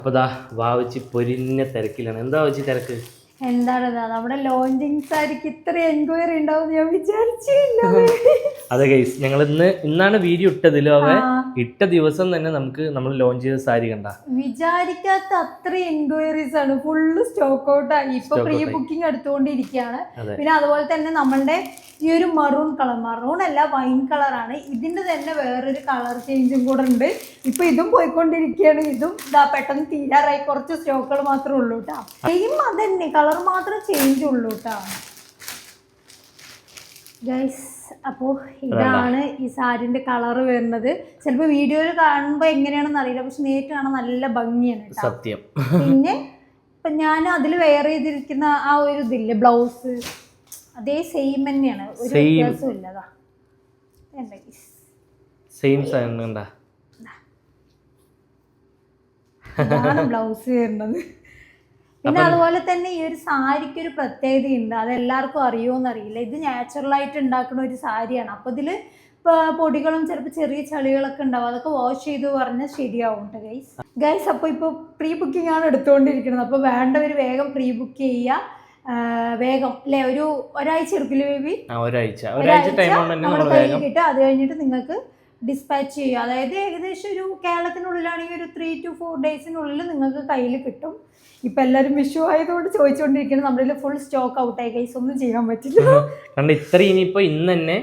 അപ്പോൾ ദാ വാവച്ചി പൊരിഞ്ഞ തിരക്കിലാണ്. എന്താ വാവച്ചി തിരക്ക്? എന്താണ് നമ്മുടെ ലോഞ്ചിങ് സാരിക്ക് ഇത്ര എൻക്വയറി ഉണ്ടാവും ഞാൻ വിചാരിച്ചില്ല. അതെ ഗൈസ്, ഞങ്ങൾ ഇന്നാണ് വീഡിയോ ഇട്ടതിലോ ഇട്ട ദിവസം തന്നെ നമ്മൾ ലോഞ്ച് ചെയ്ത സാരി കണ്ട വിചാരിക്കാത്ത അത്ര എൻക്വയറീസ് ആണ്. ഫുള്ള് സ്റ്റോക്ക് ഔട്ട് ആയി. ഇപ്പൊ പ്രീ ബുക്കിംഗ് എടുത്തുകൊണ്ടിരിക്കുകയാണ്. പിന്നെ അതുപോലെ തന്നെ നമ്മളുടെ ഈ ഒരു മറൂൺ അല്ല, വൈൻ കളറാണ്. ഇതിന്റെ തന്നെ വേറൊരു കളർ ചേഞ്ചും കൂടെ ഉണ്ട്. ഇപ്പൊ ഇതും പോയിക്കൊണ്ടിരിക്കുകയാണ്. ഇതും പെട്ടെന്ന് തീരാറായി. കുറച്ച് സ്റ്റോക്കുകൾ മാത്രമേ ഉള്ളൂ കേട്ടോ. സെയിം അതന്നെ, കളർ മാത്രം ചേഞ്ച് ഉള്ളൂ കേട്ടോ ഗൈസ്. അപ്പോൾ ഇതാണ് ഈ സാരിന്റെ കളർ വരുന്നത്. ചിലപ്പോൾ വീഡിയോയിൽ കാണുമ്പോൾ എങ്ങനെയാണെന്ന് അറിയില്ല, പക്ഷെ നേരിട്ട് കാണാൻ നല്ല ഭംഗിയാണ് കേട്ടോ. സത്യം. പിന്നെ ഇപ്പം ഞാൻ അതിൽ വെയർ ചെയ്തിരിക്കുന്ന ആ ഒരു ഇതില്ലേ ബ്ലൗസ്, അതേ സെയിം തന്നെയാണ്, ഒരു വ്യത്യാസവും ഇല്ലതാ. ഇതാണ് ബ്ലൗസ് വരുന്നത്. പിന്നെ അതുപോലെ തന്നെ ഈ ഒരു സാരിക്ക് ഒരു പ്രത്യേകതയുണ്ട്, അതെല്ലാവർക്കും അറിയുമോന്നറിയില്ല. ഇത് നാച്ചുറലായിട്ട് ഉണ്ടാക്കുന്ന ഒരു സാരിയാണ്. അപ്പോൾ ഇതിൽ പൊടികളും ചിലപ്പോൾ ചെറിയ ചളികളൊക്കെ ഉണ്ടാവും. അതൊക്കെ വാഷ് ചെയ്ത് പറഞ്ഞാൽ ശരിയാവും കേട്ടോ ഗൈസ്. അപ്പോൾ ഇപ്പോൾ പ്രീ ബുക്കിംഗ് ആണ് എടുത്തുകൊണ്ടിരിക്കുന്നത്. അപ്പോൾ വേണ്ടവർ വേഗം പ്രീ ബുക്ക് ചെയ്യുക. വേഗം അല്ലേ, ഒരാഴ്ച എടുക്കില്ല ബേബി? ഒരാഴ്ച കിട്ടും. അത് കഴിഞ്ഞിട്ട് നിങ്ങൾക്ക് ഡിസ്പാച്ച് ചെയ്യുക. അതായത് ഏകദേശം ഒരു കേരളത്തിനുള്ളിലാണെങ്കിൽ ഒരു 3 to 4 ഡേയ്സിനുള്ളിൽ നിങ്ങൾക്ക് കയ്യിൽ കിട്ടും. ഇപ്പം എല്ലാവരും വിഷു ആയതുകൊണ്ട് ചോദിച്ചുകൊണ്ടിരിക്കുന്നത്. നമ്മുടെ ഫുൾ സ്റ്റോക്ക് ഔട്ടായി ഗൈസ്, ഒന്നും ചെയ്യാൻ പറ്റില്ല. കാരണം ഇത്ര ഇനിയിപ്പോൾ ഇന്ന് തന്നെ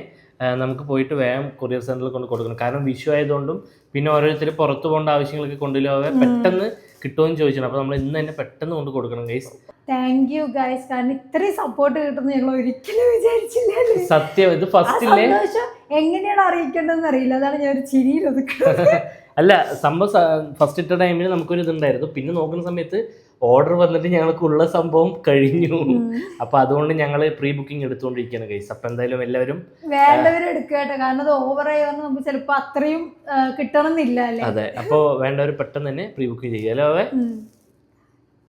നമുക്ക് പോയിട്ട് വേഗം കൊറിയർ സെന്ററിൽ കൊണ്ട് കൊടുക്കണം. കാരണം വിഷു ആയതുകൊണ്ടും പിന്നെ ഓരോരുത്തർ പുറത്ത് പോകേണ്ട ആവശ്യങ്ങളൊക്കെ കൊണ്ടുപോകാതെ പെട്ടെന്ന് കിട്ടുമെന്ന് ചോദിച്ചാണ്. അപ്പോൾ നമ്മൾ ഇന്ന് തന്നെ പെട്ടെന്ന് കൊണ്ട് കൊടുക്കണം ഗൈസ്. Thank you guys. കാരണം ഇത്രയും സപ്പോർട്ട് കിട്ടുന്ന ഞങ്ങൾ ഒരിക്കലും വിചാരിച്ചില്ല. സത്യം, ഇത് ഫസ്റ്റിലെ എങ്ങനെയാണ് അറിയിക്കേണ്ടതെന്ന് അറിയില്ല. അതാണ് ഞാൻ ഒരു ചിരിയിൽ ഒതുക്കുന്നത്. അല്ല, സംഭവം ഫസ്റ്റ് ഇട്ട ടൈമിൽ നമുക്കൊരു ഇതുണ്ടായിരുന്നു. പിന്നെ നോക്കുന്ന സമയത്ത് ഓർഡർ വന്നിട്ട് ഞങ്ങൾക്കുള്ള സംഭവം കഴിഞ്ഞു. അപ്പൊ അതുകൊണ്ട് ഞങ്ങൾ പ്രീ ബുക്കിംഗ് എടുത്തുകൊണ്ടിരിക്കുകയാണ് ഗൈസ്. അപ്പൊ എന്തായാലും എല്ലാവരും വേണ്ടവരും എടുക്കട്ടെ. കാരണം അത് ഓവറായി വന്ന് നമുക്ക് ചിലപ്പോൾ അത്രയും കിട്ടണം എന്നില്ല അല്ലേ. അതെ, അപ്പോൾ വേണ്ടവർ പെട്ടെന്ന് തന്നെ പ്രീ ബുക്കിംഗ് ചെയ്യാലോ.